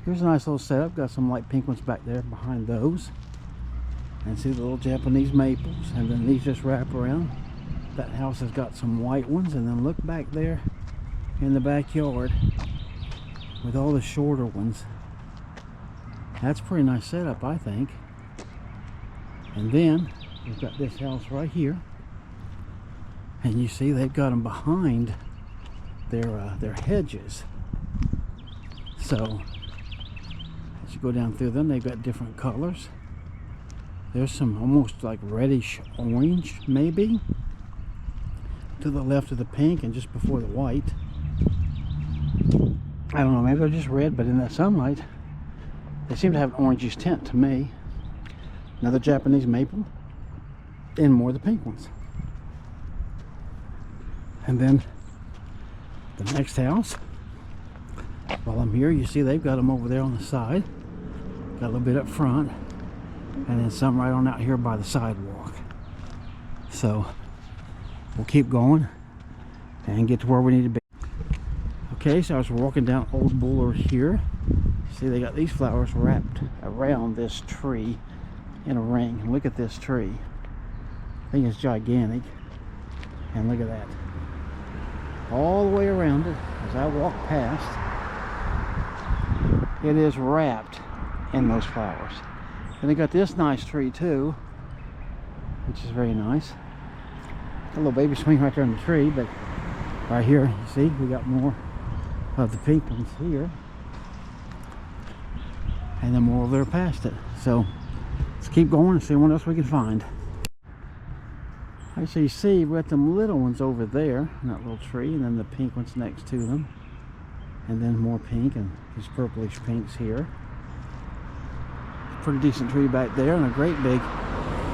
Here's a nice little setup. Got some light pink ones back there behind those. And see the little Japanese maples. And then these just wrap around. That house has got some white ones. And then look back there in the backyard with all the shorter ones. That's a pretty nice setup, I think. And then we've got this house right here. And you see they've got them behind their hedges. So as you go down through them, they've got different colors. There's some almost like reddish orange, maybe, to the left of the pink and just before the white. I don't know, maybe they're just red, but in that sunlight they seem to have an orangish tint to me. Another Japanese maple and more of the pink ones. And then the next house, while I'm here, you see they've got them over there on the side. Got a little bit up front, and then some right on out here by the sidewalk. So we'll keep going and get to where we need to be. Okay, so I was walking down Old Bullard here. See, they got these flowers wrapped around this tree in a ring. Look at this tree. I think it's gigantic. And look at that. All the way around it, as I walk past, it is wrapped in those flowers. And they got this nice tree too, which is very nice. A little baby swing right there in the tree, but right here, you see, we got more of the pink ones here. And then more over there past it. So let's keep going and see what else we can find. So you see, we got them little ones over there in that little tree, and then the pink ones next to them. And then more pink and these purplish pinks here. Pretty decent tree back there, and a great big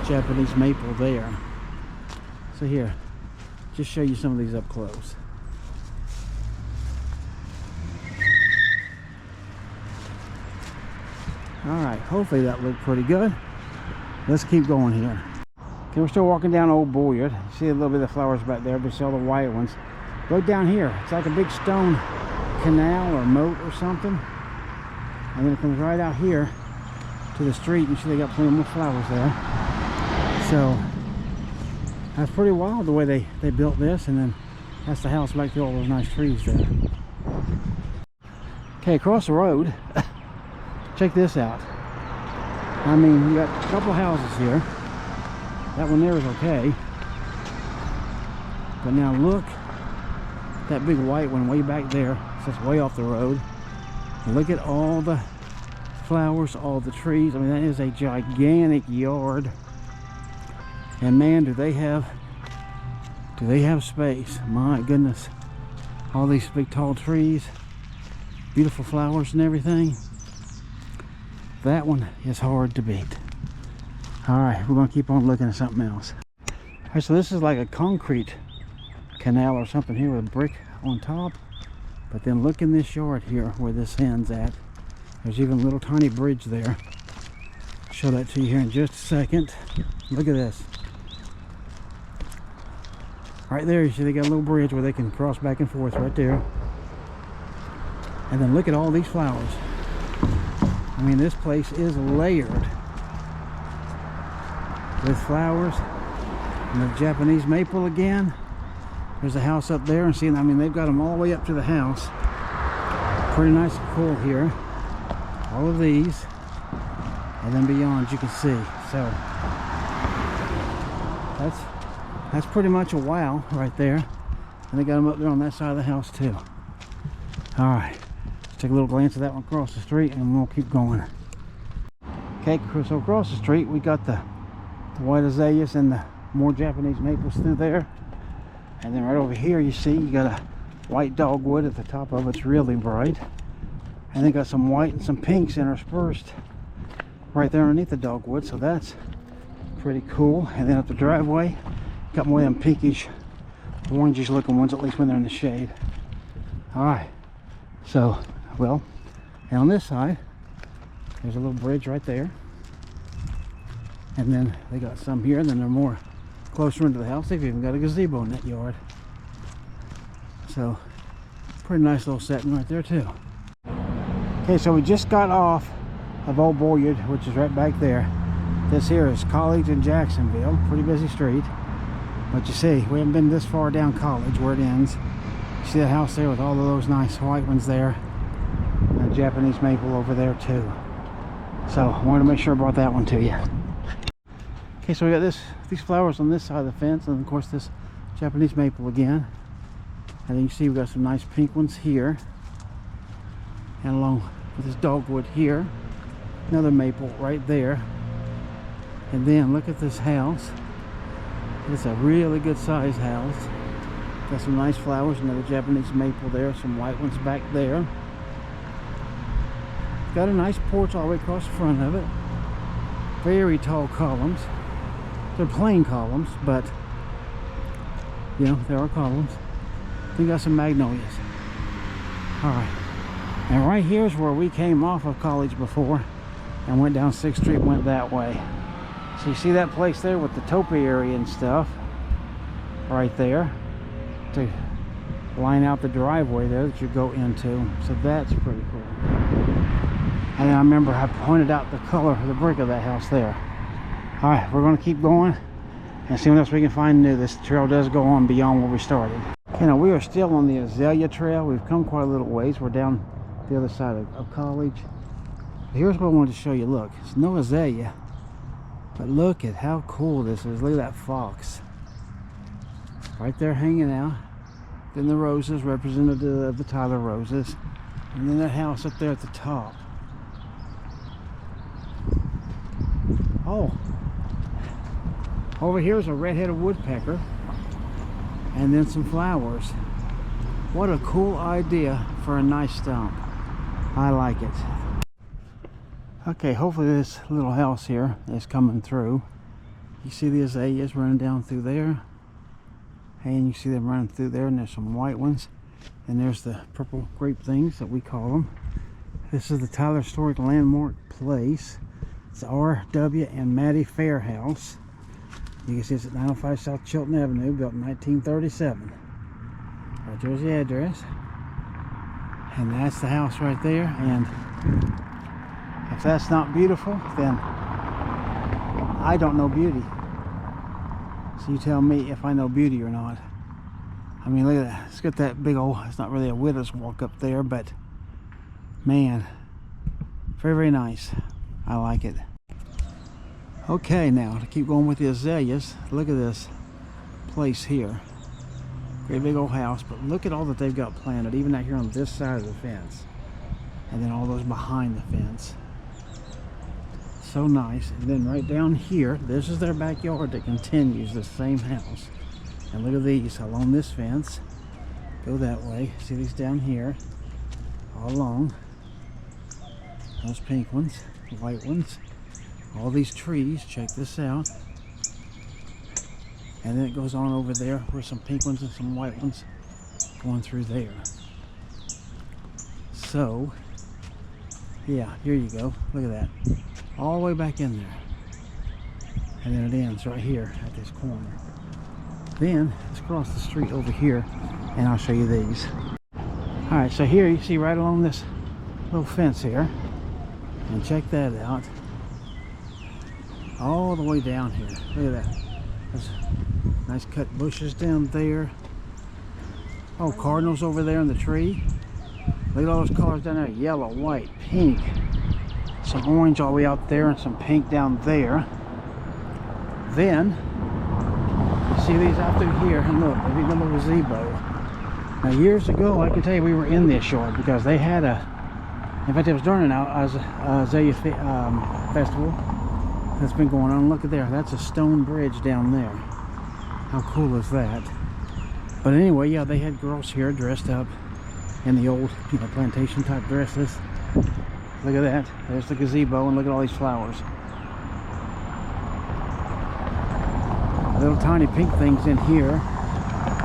Japanese maple there. So here, just show you some of these up close. Alright, hopefully that looked pretty good. Let's keep going here. Okay, we're still walking down Old Bullard. You see a little bit of the flowers back there, but you see all the white ones. Go down here. It's like a big stone canal or moat or something. And then it comes right out here to the street. You see they got plenty more flowers there. So that's pretty wild the way they built this. And then that's the house back to all those nice trees there. Okay, across the road, check this out. I mean, you got a couple of houses here. That one there is okay. But now look, that big white one way back there. So it's way off the road. And look at all the flowers, all the trees. I mean, that is a gigantic yard. And man, do they have space. My goodness. All these big tall trees, beautiful flowers and everything. That one is hard to beat. All right, we're gonna keep on looking at something else. All right, so this is like a concrete canal or something here with brick on top. But then look in this yard here where this ends at. There's even a little tiny bridge there. I'll show that to you here in just a second. Look at this. Right there, you see they got a little bridge where they can cross back and forth right there. And then look at all these flowers. I mean, this place is layered with flowers. And the Japanese maple again. There's a house up there, and see, I mean, they've got them all the way up to the house. Pretty nice and cool here. All of these, and then beyond you can see. So that's pretty much a wow right there. And they got them up there on that side of the house too. All right, let's take a little glance at that one across the street, and we'll keep going. Okay, so across the street we got the white azaleas and the more Japanese maples through there. And then right over here you see you got a white dogwood at the top of it. It's really bright. And they got some white and some pinks interspersed right there underneath the dogwood. So that's pretty cool. And then up the driveway, got more of them pinkish, orangish looking ones, at least when they're in the shade. Alright. So, well, and on this side, there's a little bridge right there. And then they got some here, and then they're more closer into the house. They've even got a gazebo in that yard. So pretty nice little setting right there too. Okay, so we just got off of Old Boyard, which is right back there. This here is College in Jacksonville. Pretty busy street. But you see, we haven't been this far down College where it ends. You see that house there with all of those nice white ones there. And a Japanese maple over there too. So I wanted to make sure I brought that one to you. Okay, so we got these flowers on this side of the fence, and of course this Japanese maple again. And then you see we got some nice pink ones here. And along with this dogwood here. Another maple right there. And then look at this house. It's a really good size house. Got some nice flowers, another Japanese maple there, some white ones back there. Got a nice porch all the way across the front of it. Very tall columns. They're plain columns, but you know, there are columns. We got some magnolias. Alright. And right here is where we came off of College before and went down 6th Street, went that way. So you see that place there with the topiary and stuff right there to line out the driveway there that you go into. So that's pretty cool. And I remember I pointed out the color of the brick of that house there. Alright, we're going to keep going and see what else we can find new. This trail does go on beyond where we started. Okay, now we are still on the Azalea Trail. We've come quite a little ways. We're down the other side of College. Here's what I wanted to show you. Look, it's no azalea, but look at how cool this is. Look at that fox right there hanging out. Then the roses, representative of the Tyler roses, and then that house up there at the top. Oh, over here is a red-headed woodpecker, and then some flowers. What a cool idea for a nice stump. I like it. Okay, hopefully this little house here is coming through. You see the azaleas running down through there, and you see them running through there, and there's some white ones, and there's the purple grape things that we call them. This is the Tyler Historic Landmark Place. It's R.W. and Mattie Fair House. You can see it's at 905 South Chilton Avenue, built in 1937. Right there's the address, and that's the house right there. And if that's not beautiful, then I don't know beauty. So you tell me if I know beauty or not. I mean, look at that. It's got that big old, it's not really a widow's walk up there, but man, very, very nice. I like it. Okay, now to keep going with the azaleas, look at this place here. Great big old house, but look at all that they've got planted, even out here on this side of the fence. And then all those behind the fence. So nice. And then right down here, this is their backyard that continues the same house. And look at these along this fence. Go that way. See these down here, all along. Those pink ones, the white ones, all these trees. Check this out. And then it goes on over there where some pink ones and some white ones going through there. So yeah, here you go. Look at that. All the way back in there. And then it ends right here at this corner. Then let's cross the street over here and I'll show you these. Alright, so here you see right along this little fence here. And check that out. All the way down here. Look at that. There's nice cut bushes down there. Oh, cardinals over there in the tree. Look at all those colors down there. Yellow, white, pink. Some orange all the way out there and some pink down there. Then, you see these out through here. And look, a big little gazebo. Now, years ago, I can tell you we were in this yard because they had in fact, it was during an Azalea Festival that's been going on. Look at there. That's a stone bridge down there. How cool is that? But anyway, yeah, they had girls here dressed up in the old, you know, plantation type dresses. Look at that. There's the gazebo, and look at all these flowers. Little tiny pink things in here.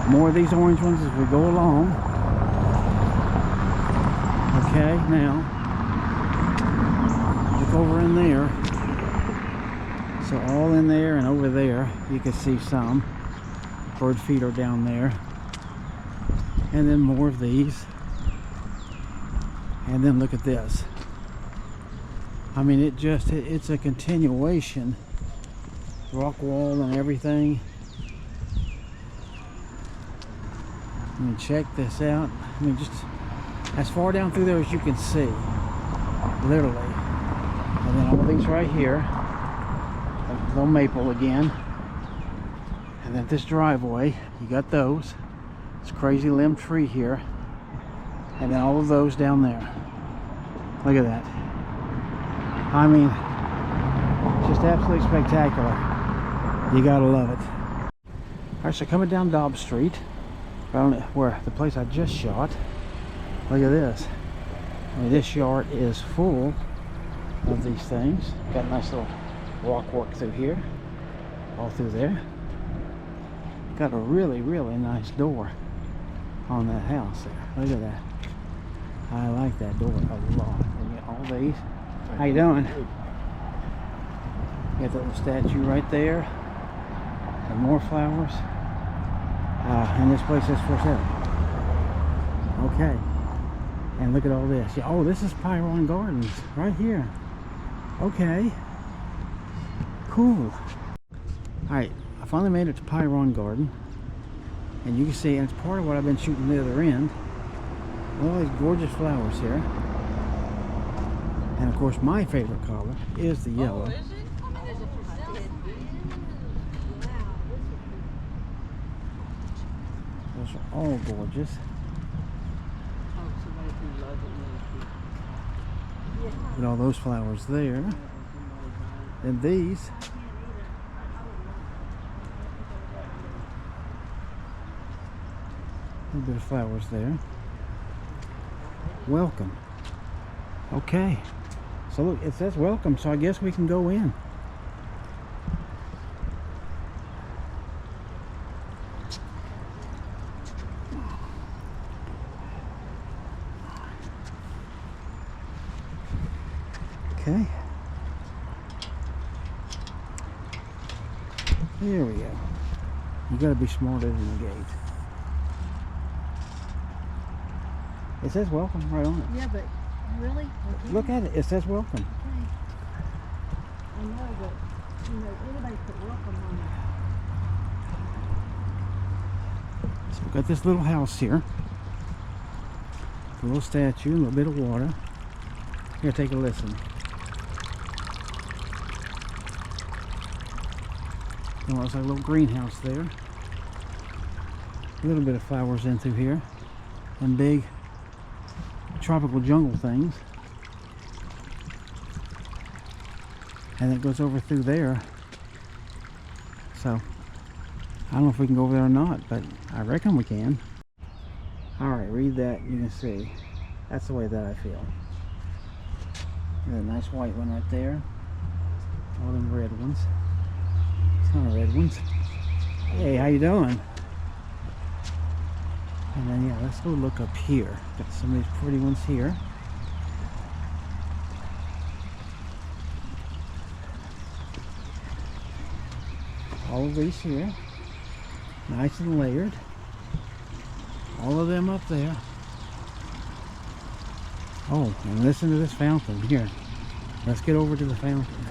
More of these orange ones as we go along. Okay, now look over in there. So all in there and over there, you can see some. Bird feeder down there. And then more of these. And then look at this. I mean, it's a continuation. Rock wall and everything. I mean, check this out. I mean, just as far down through there as you can see. Literally. And then all these right here. A little maple again. And then this driveway, you got those. This crazy limb tree here. And then all of those down there. Look at that. I mean, just absolutely spectacular. You gotta love it. Alright, so coming down Dobbs Street, around where the place I just shot. Look at this. I mean, this yard is full of these things. Got a nice little rock work through here, all through there. Got a really, really nice door on that house there. Look at that. I like that door a lot. And you got all these. How you doing? You got that little statue right there. And more flowers. And this place is for sale. Okay. And look at all this. Yeah, oh, this is Pyron Gardens right here. Okay. Cool. Alright, I finally made it to Pyron Garden. And you can see, and it's part of what I've been shooting the other end. All these gorgeous flowers here. And of course, my favorite color is the yellow. Oh, is it? I mean, is it for sale? Those are all gorgeous. Oh, somebody who loves it. Look at all those flowers there. And these. A little bit of flowers there. Welcome. Okay. So look, it says welcome, so I guess we can go in. Okay. There we go. You gotta be smarter than the gate. It says welcome right on it. Yeah, but really? Okay. Look at it. It says welcome. Okay. I know, but you know, anybody put welcome on it. So we've got this little house here. A little statue, a little bit of water. Here, take a listen. It looks like a little greenhouse there. A little bit of flowers in through here. And big tropical jungle things. And it goes over through there. So, I don't know if we can go over there or not, but I reckon we can. Alright, read that, you can see. That's the way that I feel. Got a nice white one right there. All them red ones. Ton of red ones. Hey, how you doing? And then yeah, let's go look up here. Got some of these pretty ones here. All of these here. Nice and layered. All of them up there. Oh, and listen to this fountain here. Let's get over to the fountain.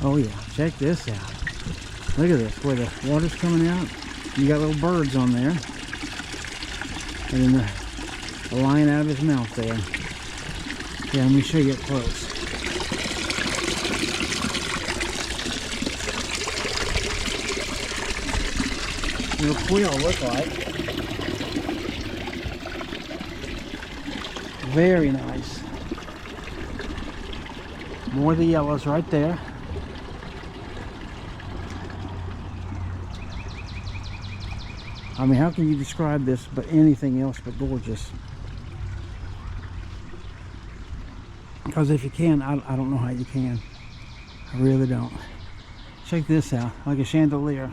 Oh yeah, check this out. Look at this, where the water's coming out. You got little birds on there. And then the line out of his mouth there. Yeah, let me show you up close. Little quail look like. Very nice. More of the yellows right there. I mean, how can you describe this but anything else but gorgeous? Because if you can, I don't know how you can. I really don't. Check this out, like a chandelier.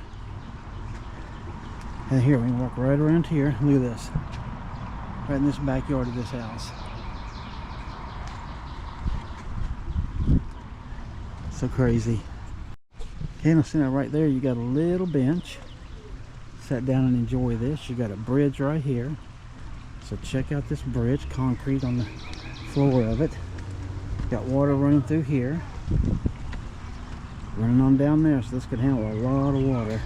And here, we can walk right around here. Look at this. Right in this backyard of this house. So crazy. Okay, now see now right there, you got a little bench. Sit down and enjoy this. You got a bridge right here. So check out this bridge, concrete on the floor of it. Got water running through here. Running on down there, so this could handle a lot of water.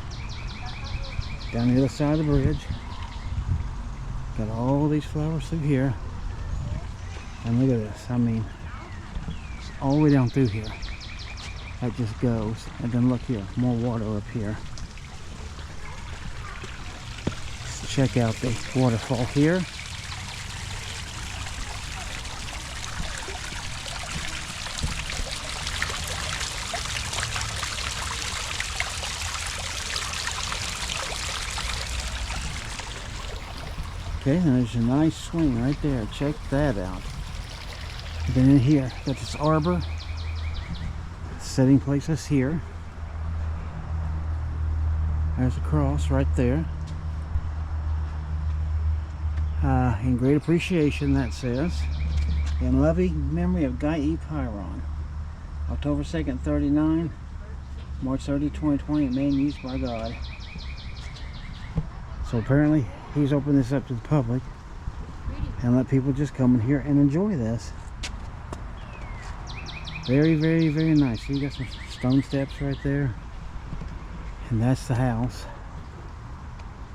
Down the other side of the bridge. Got all these flowers through here. And look at this. I mean, it's all the way down through here. That just goes. And then look here, more water up here. Let's check out the waterfall here. Okay, and there's a nice swing right there. Check that out. And then in here, got this arbor. Setting places here. There's a cross right there. In great appreciation, that says. In loving memory of Guy E. Pyron. October 2nd, 39. March 30, 2020. A man used by God. So apparently, he's opened this up to the public and let people just come in here and enjoy this. Very, very, very nice. You got some stone steps right there. And that's the house.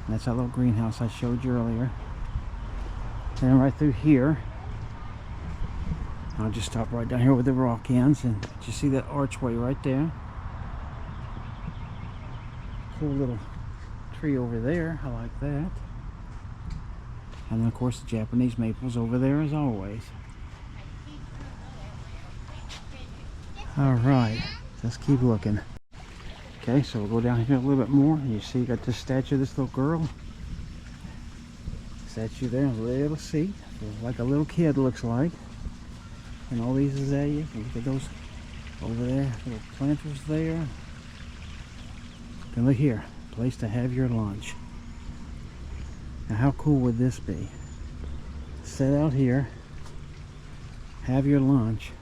And that's that little greenhouse I showed you earlier. And right through here, I'll just stop right down here with the rock ends. And you see that archway right there? Cool little tree over there. I like that. And then of course the Japanese maples over there as always. Alright, let's keep looking. Okay, so we'll go down here a little bit more. You see you got this statue of this little girl. Statue there, a little seat. Like a little kid looks like. And all these azaleas. Look at those over there. Little planters there. And look here. Place to have your lunch. Now how cool would this be? Sit out here, have your lunch,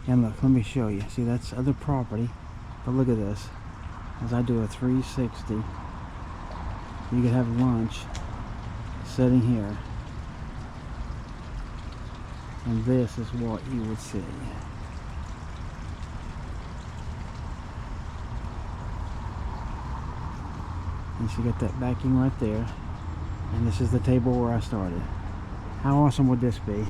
and look, let me show you. See, that's other property, but look at this. As I do a 360, you could have lunch sitting here, and this is what you would see. And she got that backing right there. And this is the table where I started. How awesome would this be?